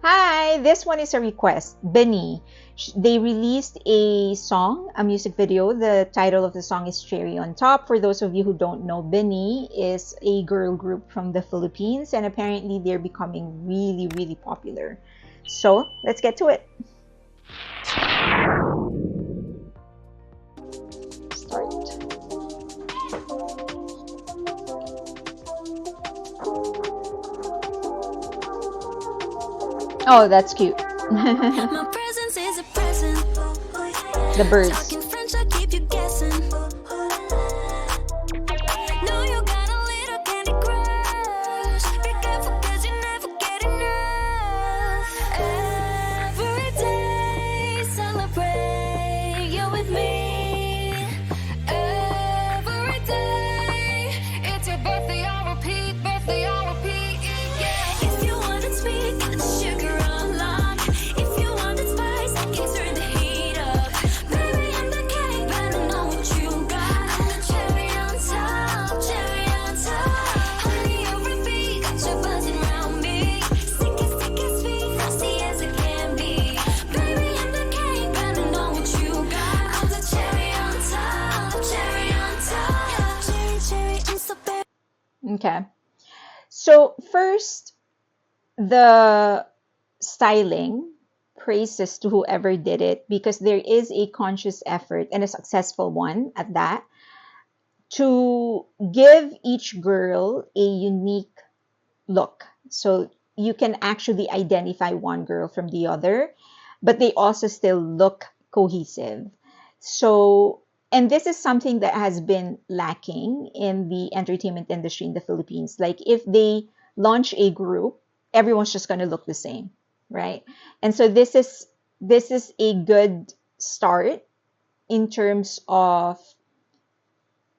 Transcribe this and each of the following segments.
Hi, this one is a request. BINI. They released a song, a music video. The title of the song is Cherry on Top. For those of you who don't know, BINI is a girl group from the Philippines, and apparently they're becoming really, really popular. So let's get to it. Start. Oh, that's cute. My presence is a present. The birds. Talking French, I keep you guessing. Know you got a little candy crush. Be careful 'cause you never get enough. Every day, celebrate you with me. Every day, it's your birthday, I'll repeat. Birthday, I'll repeat. Yeah. If you want it sweet, got the sugar on lock. If you want it spice, I can turn the heat up. Baby, I'm the cake, better know what you got. I'm the cherry on top, cherry on top. Honey, you're repeat, got you buzzing around me. Sticky, sticky, sweet, frosty as it can be. Baby, I'm the cake, better know what you got. I'm the cherry on top, cherry on top. Cherry, cherry, I'm so bad. Okay. So first, the styling, praises to whoever did it, because there is a conscious effort and a successful one at that, to give each girl a unique look. So you can actually identify one girl from the other, but they also still look cohesive. So, and this is something that has been lacking in the entertainment industry in the Philippines. Like if they launch a group, everyone's just going to look the same, right? And so this is a good start in terms of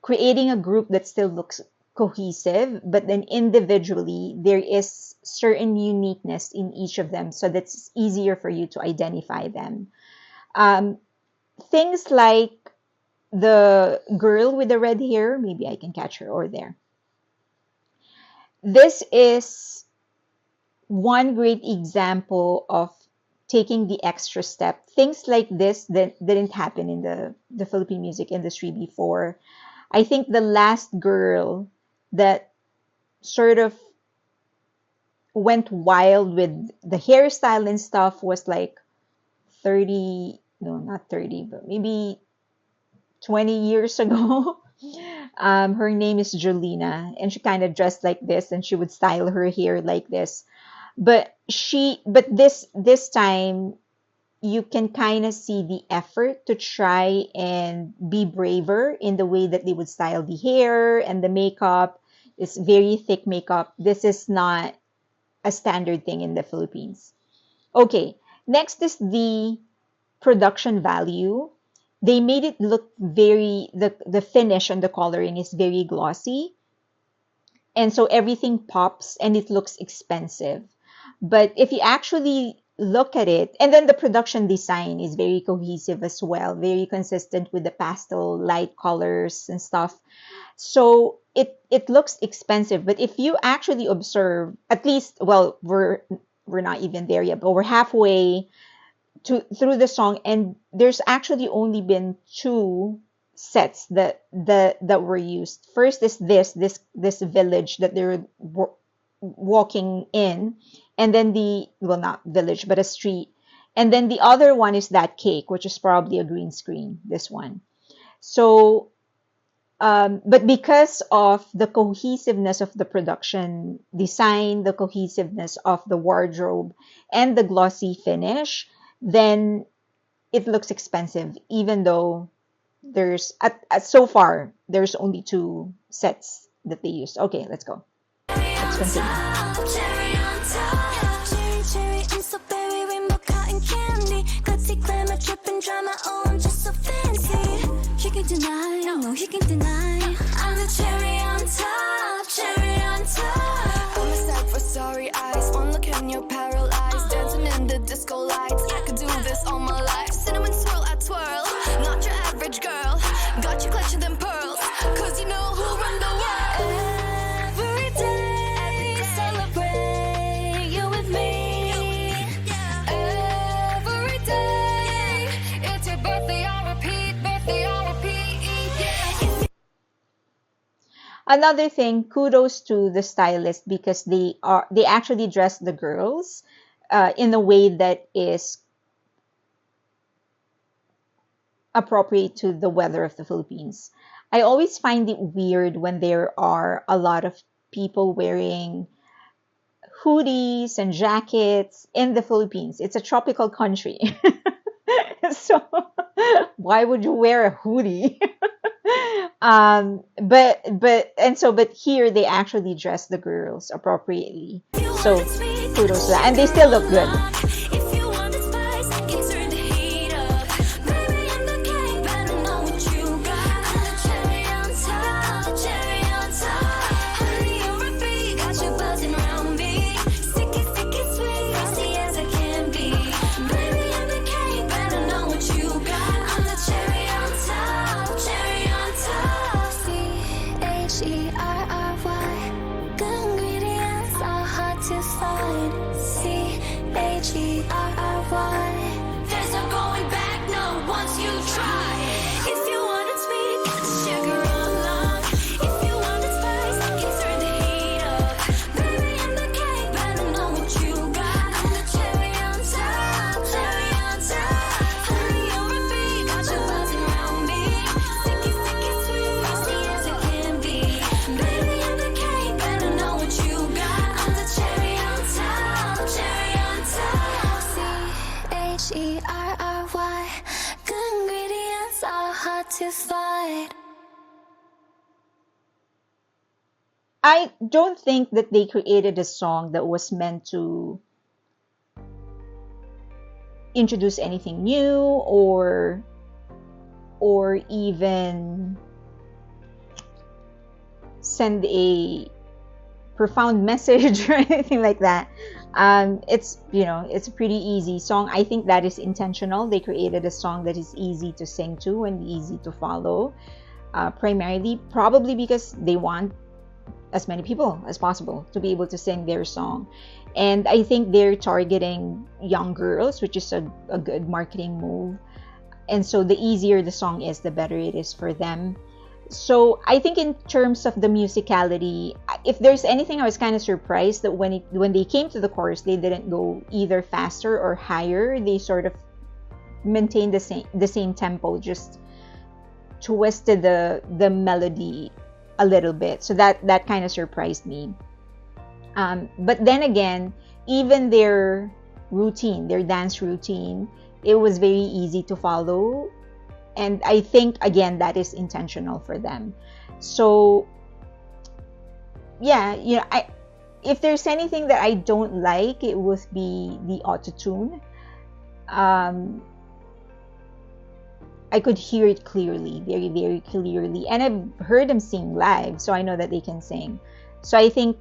creating a group that still looks cohesive, but then individually there is certain uniqueness in each of them, so that's easier for you to identify them. Um, Things like the girl with the red hair, maybe I can catch her or there. This is one great example of taking the extra step. Things like this that didn't happen in the Philippine music industry before. I think the last girl that sort of went wild with the hairstyle and stuff was like 30, no, not 30, but maybe 20 years ago. Her name is Jolina, and she kind of dressed like this, and she would style her hair like this. But this time you can kind of see the effort to try and be braver in the way that they would style the hair and the makeup. It's very thick makeup. This is not a standard thing in the Philippines. Okay, next is the production value. They made it look the finish on the coloring is very glossy. And so everything pops and it looks expensive. But if you actually look at it, and then the production design is very cohesive as well, very consistent with the pastel light colors and stuff. So it looks expensive, but if you actually observe, at least, well, we're not even there yet, but we're halfway to through the song, and there's actually only been two sets that were used. First is this village that they're walking in, and then the, well, not village but a street, and then the other one is that cake, which is probably a green screen, this one. So but because of the cohesiveness of the production design, the cohesiveness of the wardrobe, and the glossy finish, then it looks expensive, even though so far there's only two sets that they used. Okay, let's go. Let's continue. Cherry on top, cherry, cherry, I'm so berry, rainbow cotton candy, glitzy glamour, dripping drama. Oh, I'm just so fancy. You can deny, no, you can deny. I'm the cherry on top, cherry on top. I'm a sight for sorry eyes. One look and you're paralyzed, dancing in the disco lights. I could do this all my life. Cinnamon swirl, I twirl. Not your average girl. Got you clutching them pearls, 'cause you know who run the world. Every day, celebrate you with me. Another thing, kudos to the stylist because they actually dress the girls in a way that is appropriate to the weather of the Philippines. I always find it weird when there are a lot of people wearing hoodies and jackets in the Philippines. It's a tropical country. So why would you wear a hoodie? But here they actually dress the girls appropriately. So kudos to that. And they still look good. There's no going back, no, once you try. If you want it sweet, sugar on love. If you want it spice, can turn the heat up. Baby, I'm the cake, better know what you got. I'm the cherry on top, cherry on top. Hurry over, feet, got you buzzing around me. Sticky, sticky, sweet, frosty as it can be. Baby, I'm the cake, better know what you got. I'm the cherry on top, cherry on top. Cherry, good ingredients are hard to find. I don't think that they created a song that was meant to introduce anything new or even send a profound message or anything like that. It's a pretty easy song. I think that is intentional. They created a song that is easy to sing to and easy to follow, primarily probably because they want as many people as possible to be able to sing their song. And I think they're targeting young girls, which is a good marketing move. And so the easier the song is, the better it is for them. So I think in terms of the musicality, if there's anything, I was kind of surprised that when they came to the chorus, they didn't go either faster or higher. They sort of maintained the same tempo, just twisted the melody a little bit. So that kind of surprised me. But then again, even their dance routine, it was very easy to follow. And I think, again, that is intentional for them. So, yeah, if there's anything that I don't like, it would be the autotune. I could hear it clearly, very, very clearly. And I've heard them sing live, so I know that they can sing. So I think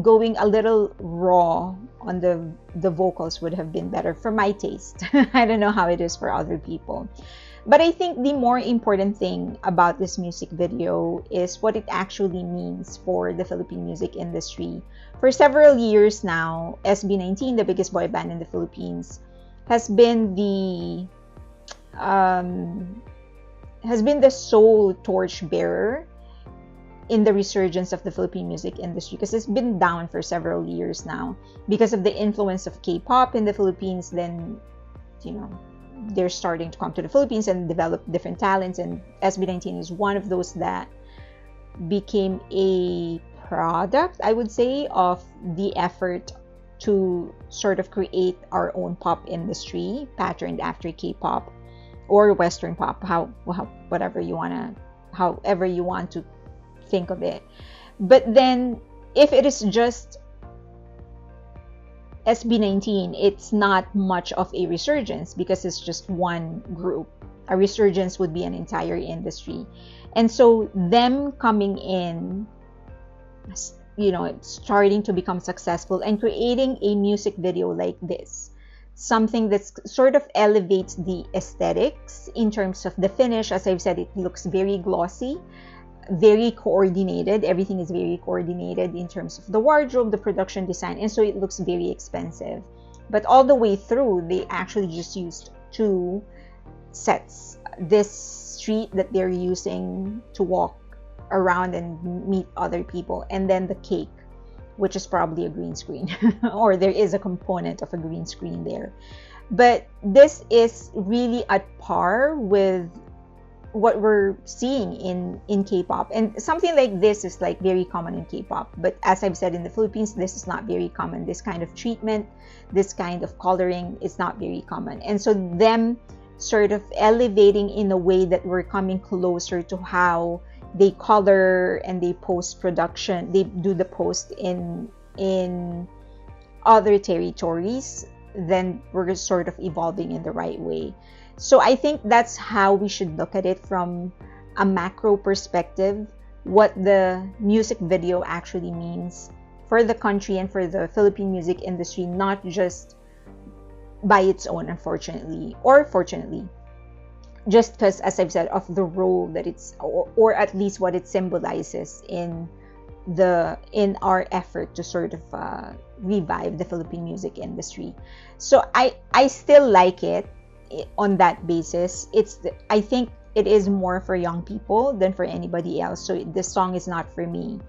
going a little raw on the vocals would have been better for my taste. I don't know how it is for other people. But I think the more important thing about this music video is what it actually means for the Philippine music industry. For several years now, SB19, the biggest boy band in the Philippines, has been the sole torchbearer in the resurgence of the Philippine music industry, because it's been down for several years now because of the influence of K-pop in the Philippines. Then, they're starting to come to the Philippines and develop different talents, and SB19 is one of those that became a product, I would say, of the effort to sort of create our own pop industry patterned after K-pop or Western pop, however you want to think of it. But then if it is just SB19, it's not much of a resurgence because it's just one group. A resurgence would be an entire industry. And so them coming in, starting to become successful and creating a music video like this, something that sort of elevates the aesthetics in terms of the finish. As I've said, it looks very glossy, very coordinated. Everything is very coordinated in terms of the wardrobe, the production design, and so it looks very expensive. But all the way through, they actually just used 2 sets. This street that they're using to walk around and meet other people. And then the cake, which is probably a green screen, or there is a component of a green screen there. But this is really at par with what we're seeing in K-pop, and something like this is like very common in K-pop. But as I've said, in the Philippines, this is not very common. This kind of treatment, this kind of coloring is not very common. And so them sort of elevating in a way that we're coming closer to how they color and they post production, they do the post in other territories, then we're sort of evolving in the right way. So I think that's how we should look at it from a macro perspective, what the music video actually means for the country and for the Philippine music industry, not just by its own, unfortunately, or fortunately, just because, as I've said, of the role that it's, or at least what it symbolizes in our effort to sort of revive the Philippine music industry. So I still like it on that basis. I think it is more for young people than for anybody else. So this song is not for me,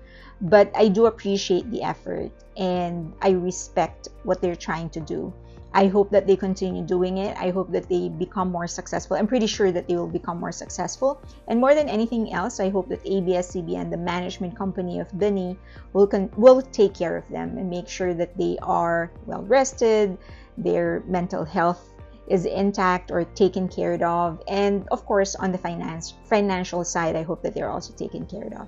but I do appreciate the effort and I respect what they're trying to do. I hope that they continue doing it. I hope that they become more successful. I'm pretty sure that they will become more successful. And more than anything else, I hope that ABS-CBN, the management company of BINI, will take care of them and make sure that they are well rested, their mental health is intact or taken care of. And of course, on the financial side, I hope that they're also taken care of.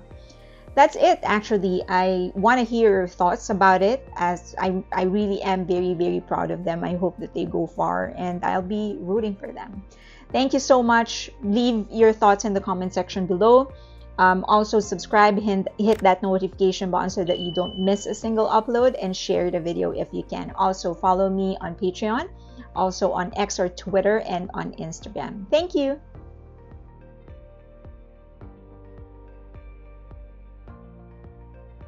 That's it, actually. I want to hear your thoughts about it, as I really am very, very proud of them. I hope that they go far and I'll be rooting for them. Thank you so much. Leave your thoughts in the comment section below. Also subscribe, hit that notification button so that you don't miss a single upload, and share the video if you can. Also follow me on Patreon, also on X or Twitter, and on Instagram. Thank you.